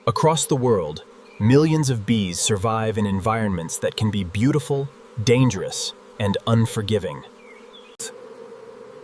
Across the world, millions of bees survive in environments that can be beautiful, dangerous, and unforgiving.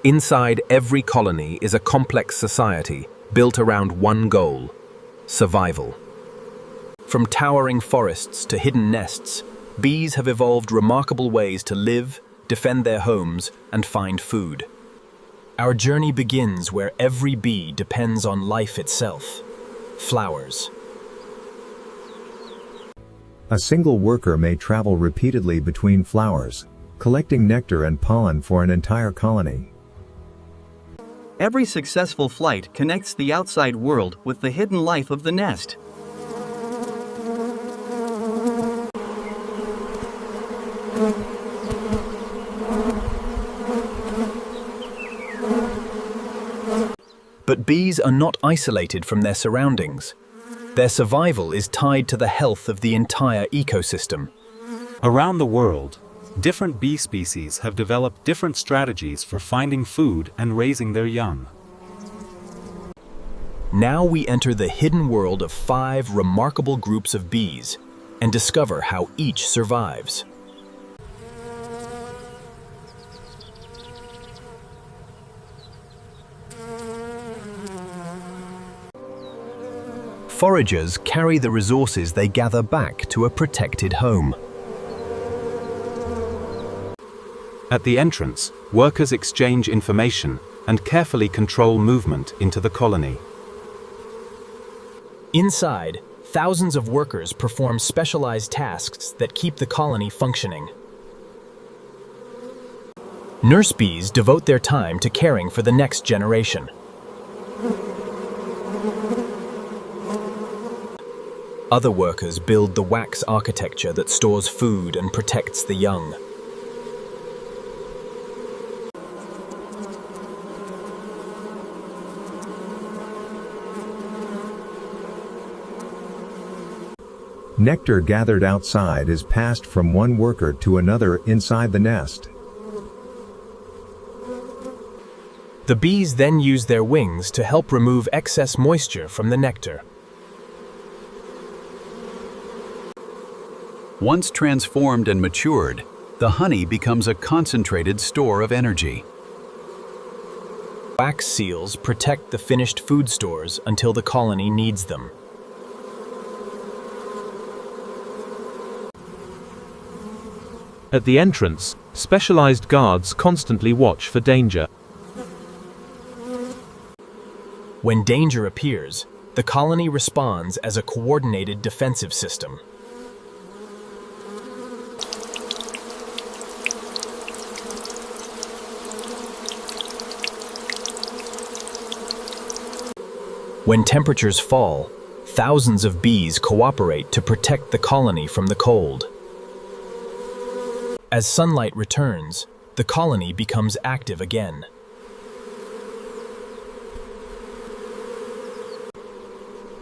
Inside every colony is a complex society built around one goal: survival. From towering forests to hidden nests, bees have evolved remarkable ways to live, defend their homes, and find food. Our journey begins where every bee depends on life itself: flowers. A single worker may travel repeatedly between flowers, collecting nectar and pollen for an entire colony. Every successful flight connects the outside world with the hidden life of the nest. But bees are not isolated from their surroundings. Their survival is tied to the health of the entire ecosystem. Around the world, different bee species have developed different strategies for finding food and raising their young. Now we enter the hidden world of 5 remarkable groups of bees and discover how each survives. Foragers carry the resources they gather back to a protected home. At the entrance, workers exchange information and carefully control movement into the colony. Inside, thousands of workers perform specialized tasks that keep the colony functioning. Nurse bees devote their time to caring for the next generation. Other workers build the wax architecture that stores food and protects the young. Nectar gathered outside is passed from one worker to another inside the nest. The bees then use their wings to help remove excess moisture from the nectar. Once transformed and matured, the honey becomes a concentrated store of energy. Wax seals protect the finished food stores until the colony needs them. At the entrance, specialized guards constantly watch for danger. When danger appears, the colony responds as a coordinated defensive system. When temperatures fall, thousands of bees cooperate to protect the colony from the cold. As sunlight returns, the colony becomes active again.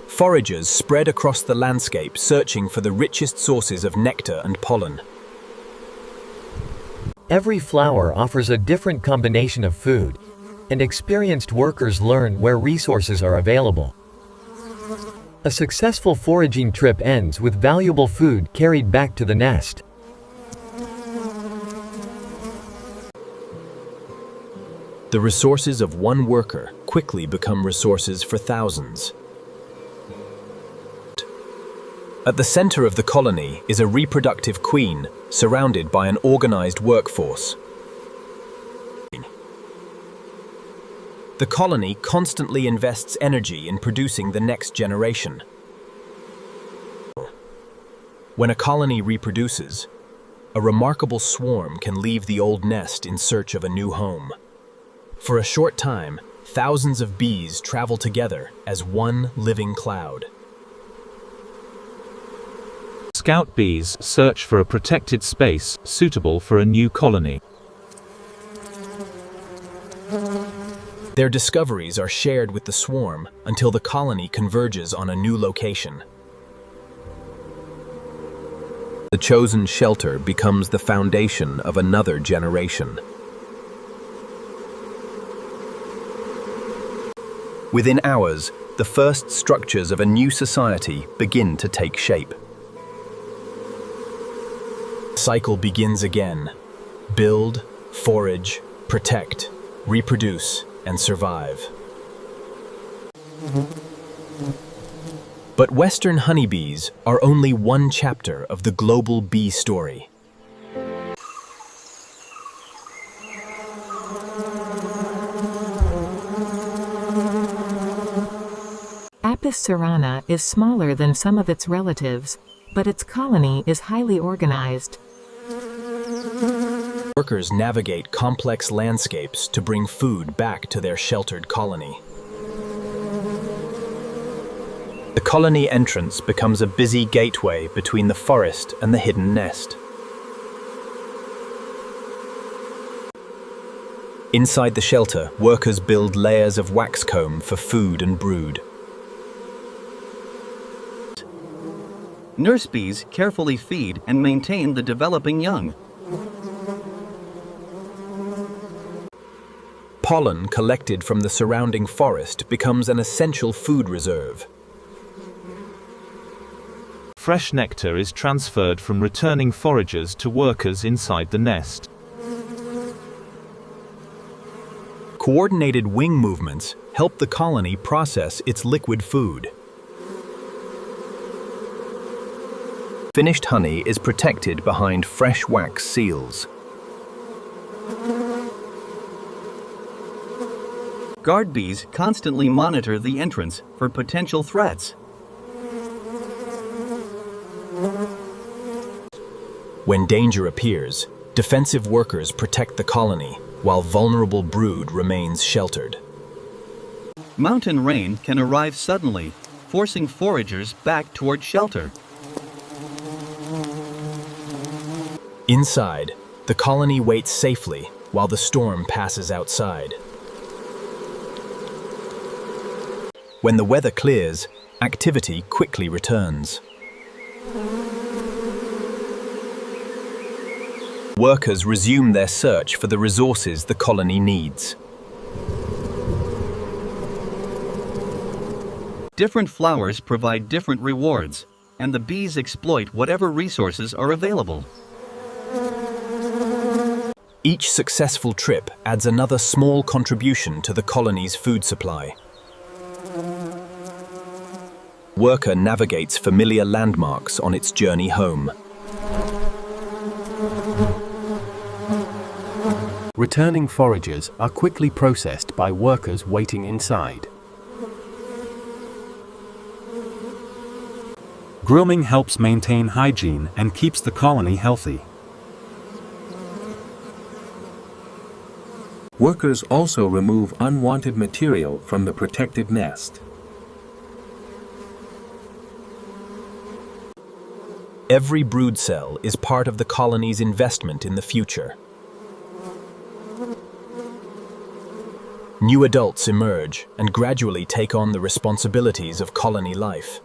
Foragers spread across the landscape searching for the richest sources of nectar and pollen. Every flower offers a different combination of food, and experienced workers learn where resources are available. A successful foraging trip ends with valuable food carried back to the nest. The resources of one worker quickly become resources for thousands. At the center of the colony is a reproductive queen surrounded by an organized workforce. The colony constantly invests energy in producing the next generation. When a colony reproduces, a remarkable swarm can leave the old nest in search of a new home. For a short time, thousands of bees travel together as one living cloud. Scout bees search for a protected space suitable for a new colony. Their discoveries are shared with the swarm until the colony converges on a new location. The chosen shelter becomes the foundation of another generation. Within hours, the first structures of a new society begin to take shape. The cycle begins again. Build, forage, protect, reproduce, and survive. But Western honeybees are only one chapter of the global bee story. Apis cerana is smaller than some of its relatives, but its colony is highly organized. Workers navigate complex landscapes to bring food back to their sheltered colony. The colony entrance becomes a busy gateway between the forest and the hidden nest. Inside the shelter, workers build layers of waxcomb for food and brood. Nurse bees carefully feed and maintain the developing young. Pollen collected from the surrounding forest becomes an essential food reserve. Fresh nectar is transferred from returning foragers to workers inside the nest. Coordinated wing movements help the colony process its liquid food. Finished honey is protected behind fresh wax seals. Guard bees constantly monitor the entrance for potential threats. When danger appears, defensive workers protect the colony, while vulnerable brood remains sheltered. Mountain rain can arrive suddenly, forcing foragers back toward shelter. Inside, the colony waits safely while the storm passes outside. When the weather clears, activity quickly returns. Workers resume their search for the resources the colony needs. Different flowers provide different rewards, and the bees exploit whatever resources are available. Each successful trip adds another small contribution to the colony's food supply. Worker navigates familiar landmarks on its journey home. Returning foragers are quickly processed by workers waiting inside. Grooming helps maintain hygiene and keeps the colony healthy. Workers also remove unwanted material from the protected nest. Every brood cell is part of the colony's investment in the future. New adults emerge and gradually take on the responsibilities of colony life.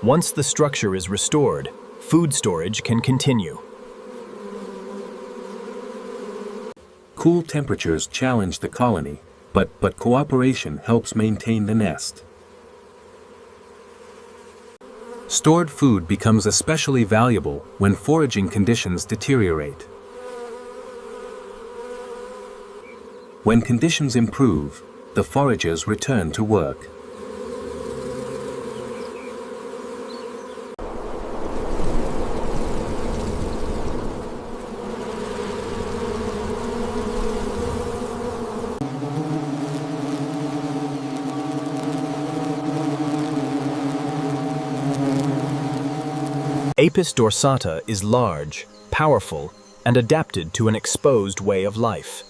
Once the structure is restored, food storage can continue. Cool temperatures challenge the colony, but cooperation helps maintain the nest. Stored food becomes especially valuable when foraging conditions deteriorate. When conditions improve, the foragers return to work. Apis dorsata is large, powerful, and adapted to an exposed way of life.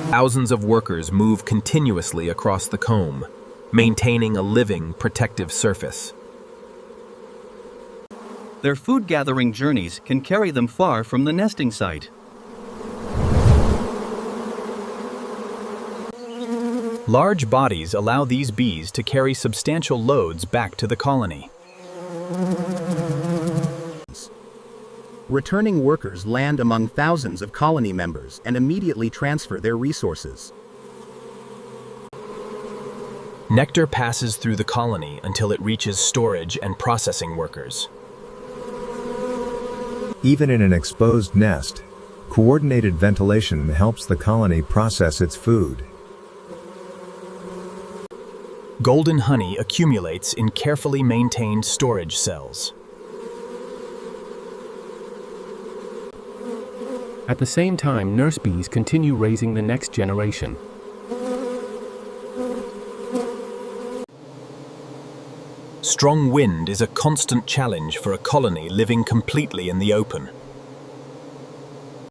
Thousands of workers move continuously across the comb, maintaining a living, protective surface. Their food-gathering journeys can carry them far from the nesting site. Large bodies allow these bees to carry substantial loads back to the colony. Returning workers land among thousands of colony members and immediately transfer their resources. Nectar passes through the colony until it reaches storage and processing workers. Even in an exposed nest, coordinated ventilation helps the colony process its food. Golden honey accumulates in carefully maintained storage cells. At the same time, nurse bees continue raising the next generation. Strong wind is a constant challenge for a colony living completely in the open.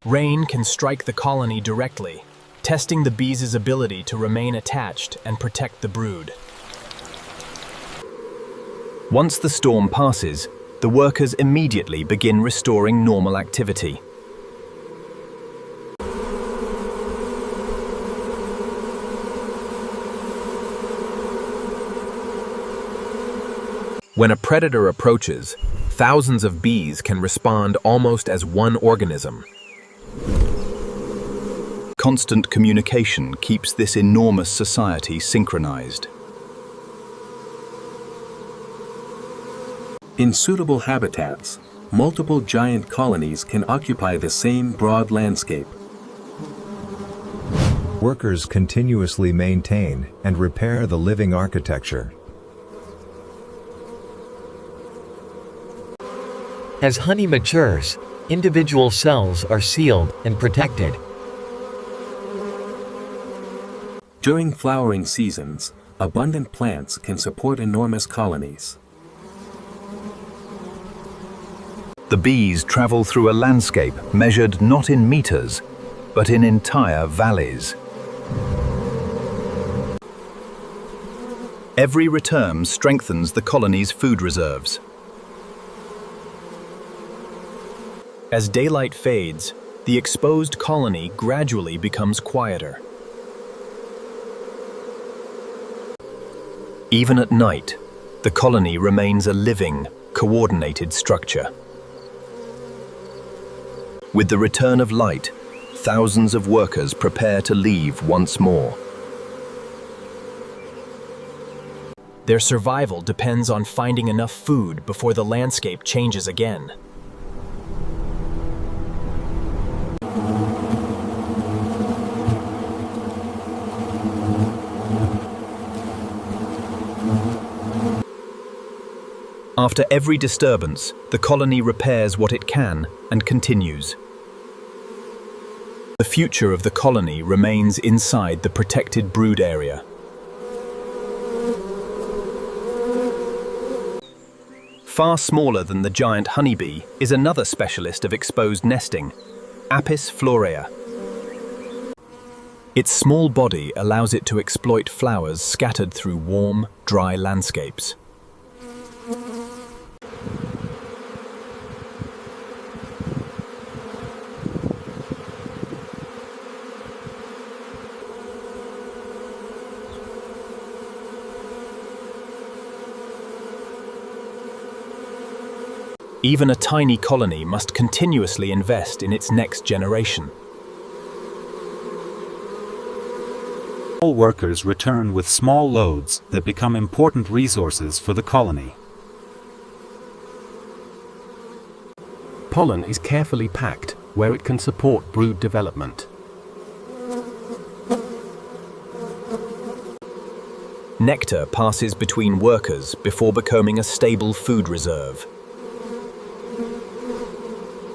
Rain can strike the colony directly, testing the bees' ability to remain attached and protect the brood. Once the storm passes, the workers immediately begin restoring normal activity. When a predator approaches, thousands of bees can respond almost as one organism. Constant communication keeps this enormous society synchronized. In suitable habitats, multiple giant colonies can occupy the same broad landscape. Workers continuously maintain and repair the living architecture. As honey matures, individual cells are sealed and protected. During flowering seasons, abundant plants can support enormous colonies. The bees travel through a landscape measured not in meters, but in entire valleys. Every return strengthens the colony's food reserves. As daylight fades, the exposed colony gradually becomes quieter. Even at night, the colony remains a living, coordinated structure. With the return of light, thousands of workers prepare to leave once more. Their survival depends on finding enough food before the landscape changes again. After every disturbance, the colony repairs what it can and continues. The future of the colony remains inside the protected brood area. Far smaller than the giant honeybee is another specialist of exposed nesting, Apis florea. Its small body allows it to exploit flowers scattered through warm, dry landscapes. Even a tiny colony must continuously invest in its next generation. All workers return with small loads that become important resources for the colony. Pollen is carefully packed where it can support brood development. Nectar passes between workers before becoming a stable food reserve.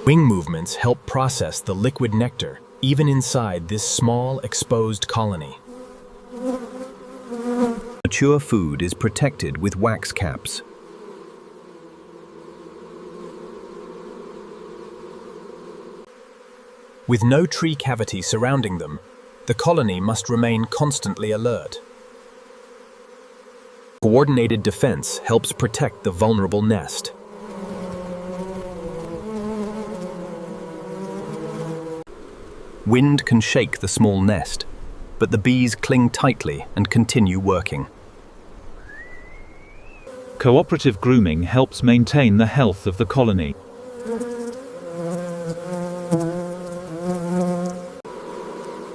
Wing movements help process the liquid nectar even inside this small, exposed colony. Mature food is protected with wax caps. With no tree cavity surrounding them, the colony must remain constantly alert. Coordinated defense helps protect the vulnerable nest. Wind can shake the small nest, but the bees cling tightly and continue working. Cooperative grooming helps maintain the health of the colony.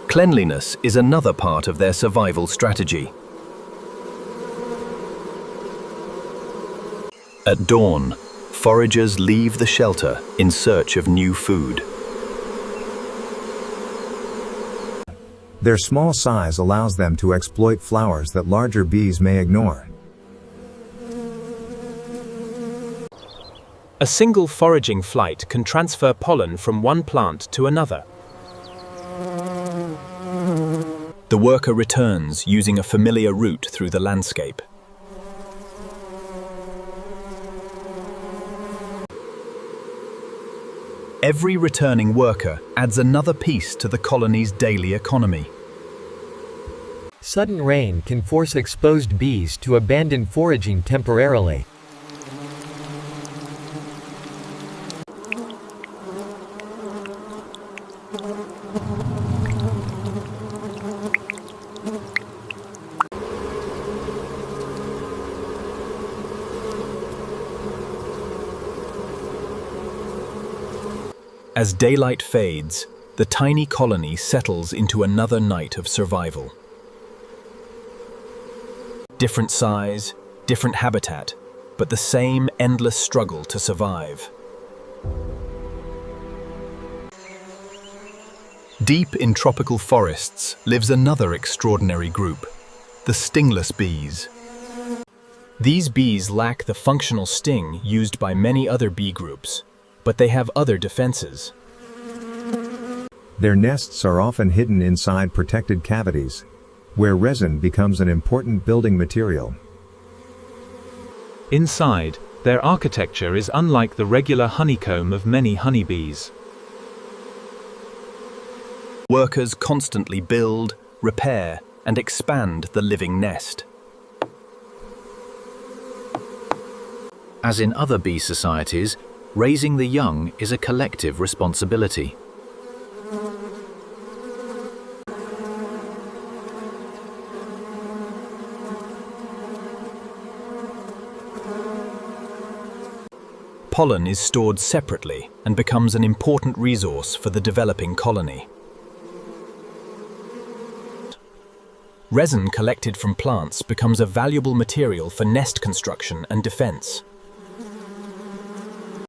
Cleanliness is another part of their survival strategy. At dawn, foragers leave the shelter in search of new food. Their small size allows them to exploit flowers that larger bees may ignore. A single foraging flight can transfer pollen from one plant to another. The worker returns using a familiar route through the landscape. Every returning worker adds another piece to the colony's daily economy. Sudden rain can force exposed bees to abandon foraging temporarily. As daylight fades, the tiny colony settles into another night of survival. Different size, different habitat, but the same endless struggle to survive. Deep in tropical forests lives another extraordinary group, the stingless bees. These bees lack the functional sting used by many other bee groups, but they have other defenses. Their nests are often hidden inside protected cavities, where resin becomes an important building material. Inside, their architecture is unlike the regular honeycomb of many honeybees. Workers constantly build, repair, and expand the living nest. As in other bee societies, raising the young is a collective responsibility. Pollen is stored separately and becomes an important resource for the developing colony. Resin collected from plants becomes a valuable material for nest construction and defense.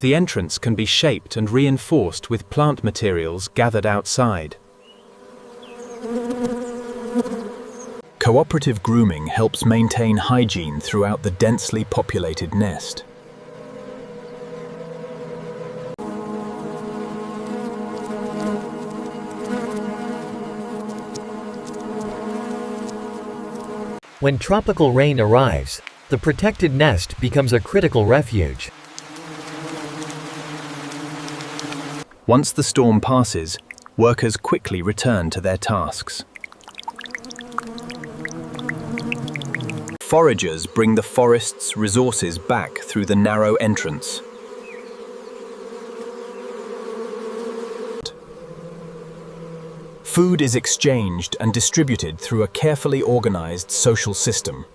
The entrance can be shaped and reinforced with plant materials gathered outside. Cooperative grooming helps maintain hygiene throughout the densely populated nest. When tropical rain arrives, the protected nest becomes a critical refuge. Once the storm passes, workers quickly return to their tasks. Foragers bring the forest's resources back through the narrow entrance. Food is exchanged and distributed through a carefully organized social system.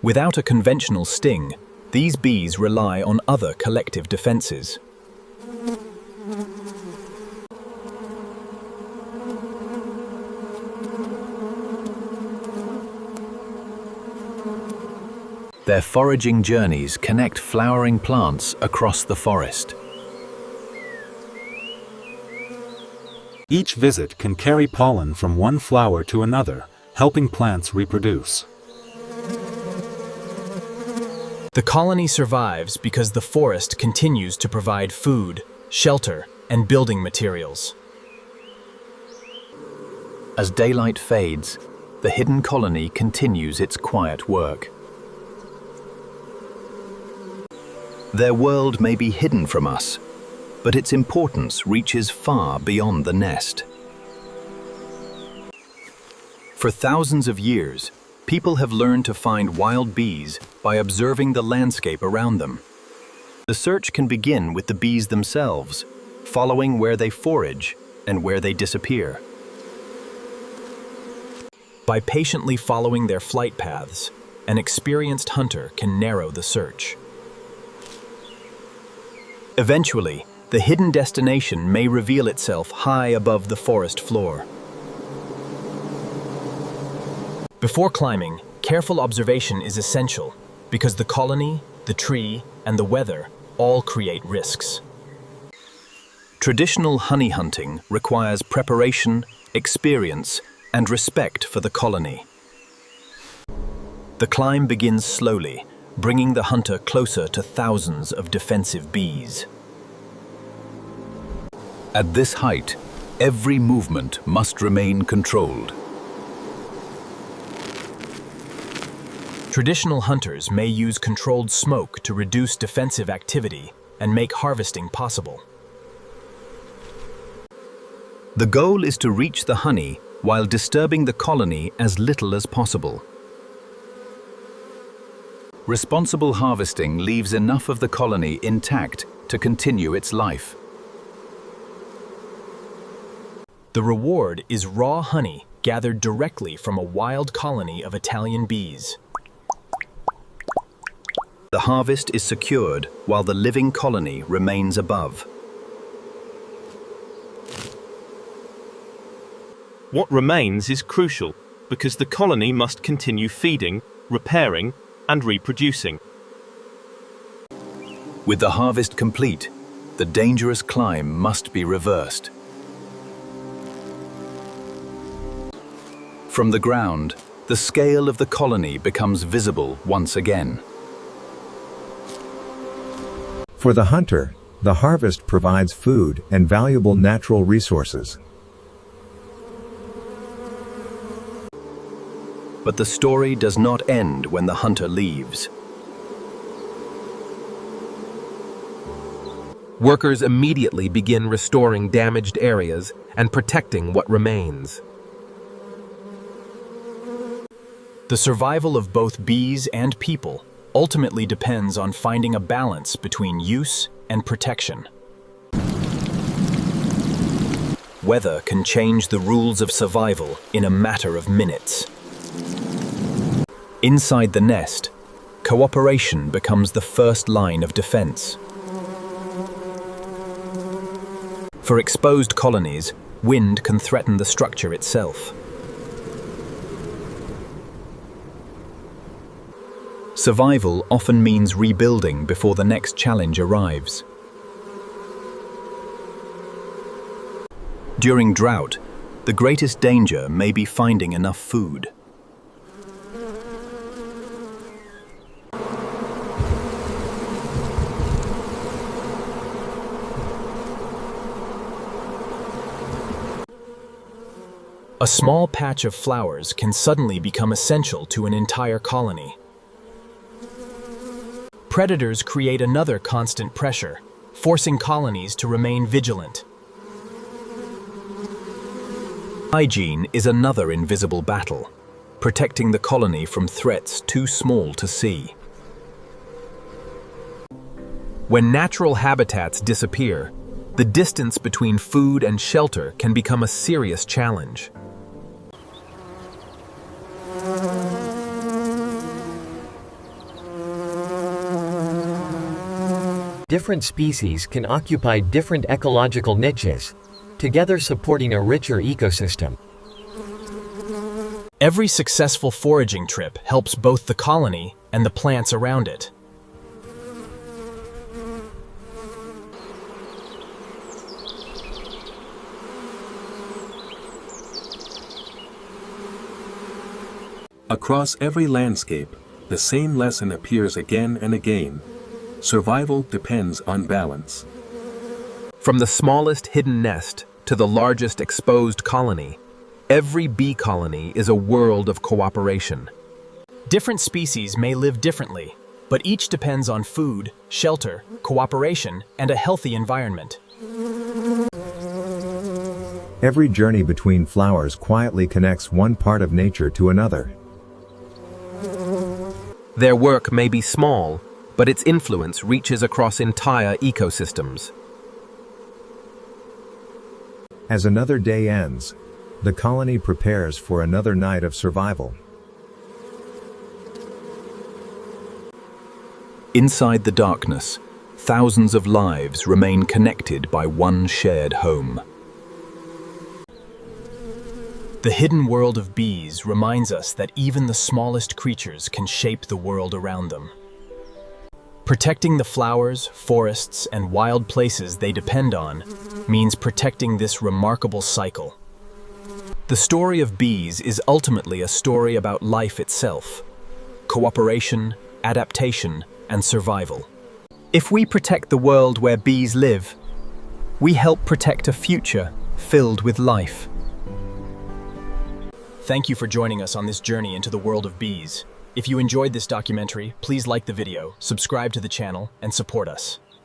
Without a conventional sting, these bees rely on other collective defenses. Their foraging journeys connect flowering plants across the forest. Each visit can carry pollen from one flower to another, helping plants reproduce. The colony survives because the forest continues to provide food, shelter, and building materials. As daylight fades, the hidden colony continues its quiet work. Their world may be hidden from us, but its importance reaches far beyond the nest. For thousands of years, people have learned to find wild bees by observing the landscape around them. The search can begin with the bees themselves, following where they forage and where they disappear. By patiently following their flight paths, an experienced hunter can narrow the search. Eventually, the hidden destination may reveal itself high above the forest floor. Before climbing, careful observation is essential because the colony, the tree, and the weather all create risks. Traditional honey hunting requires preparation, experience, and respect for the colony. The climb begins slowly, bringing the hunter closer to thousands of defensive bees. At this height, every movement must remain controlled. Traditional hunters may use controlled smoke to reduce defensive activity and make harvesting possible. The goal is to reach the honey while disturbing the colony as little as possible. Responsible harvesting leaves enough of the colony intact to continue its life. The reward is raw honey gathered directly from a wild colony of Italian bees. The harvest is secured while the living colony remains above. What remains is crucial because the colony must continue feeding, repairing, and reproducing. With the harvest complete, the dangerous climb must be reversed. From the ground, the scale of the colony becomes visible once again. For the hunter, the harvest provides food and valuable natural resources. But the story does not end when the hunter leaves. Workers immediately begin restoring damaged areas and protecting what remains. The survival of both bees and people ultimately depends on finding a balance between use and protection. Weather can change the rules of survival in a matter of minutes. Inside the nest, cooperation becomes the first line of defense. For exposed colonies, wind can threaten the structure itself. Survival often means rebuilding before the next challenge arrives. During drought, the greatest danger may be finding enough food. A small patch of flowers can suddenly become essential to an entire colony. Predators create another constant pressure, forcing colonies to remain vigilant. Hygiene is another invisible battle, protecting the colony from threats too small to see. When natural habitats disappear, the distance between food and shelter can become a serious challenge. Different species can occupy different ecological niches, together supporting a richer ecosystem. Every successful foraging trip helps both the colony and the plants around it. Across every landscape, the same lesson appears again and again. Survival depends on balance. From the smallest hidden nest to the largest exposed colony, every bee colony is a world of cooperation. Different species may live differently, but each depends on food, shelter, cooperation, and a healthy environment. Every journey between flowers quietly connects one part of nature to another. Their work may be small, but its influence reaches across entire ecosystems. As another day ends, the colony prepares for another night of survival. Inside the darkness, thousands of lives remain connected by one shared home. The hidden world of bees reminds us that even the smallest creatures can shape the world around them. Protecting the flowers, forests, and wild places they depend on means protecting this remarkable cycle. The story of bees is ultimately a story about life itself, cooperation, adaptation, and survival. If we protect the world where bees live, we help protect a future filled with life. Thank you for joining us on this journey into the world of bees. If you enjoyed this documentary, please like the video, subscribe to the channel, and support us.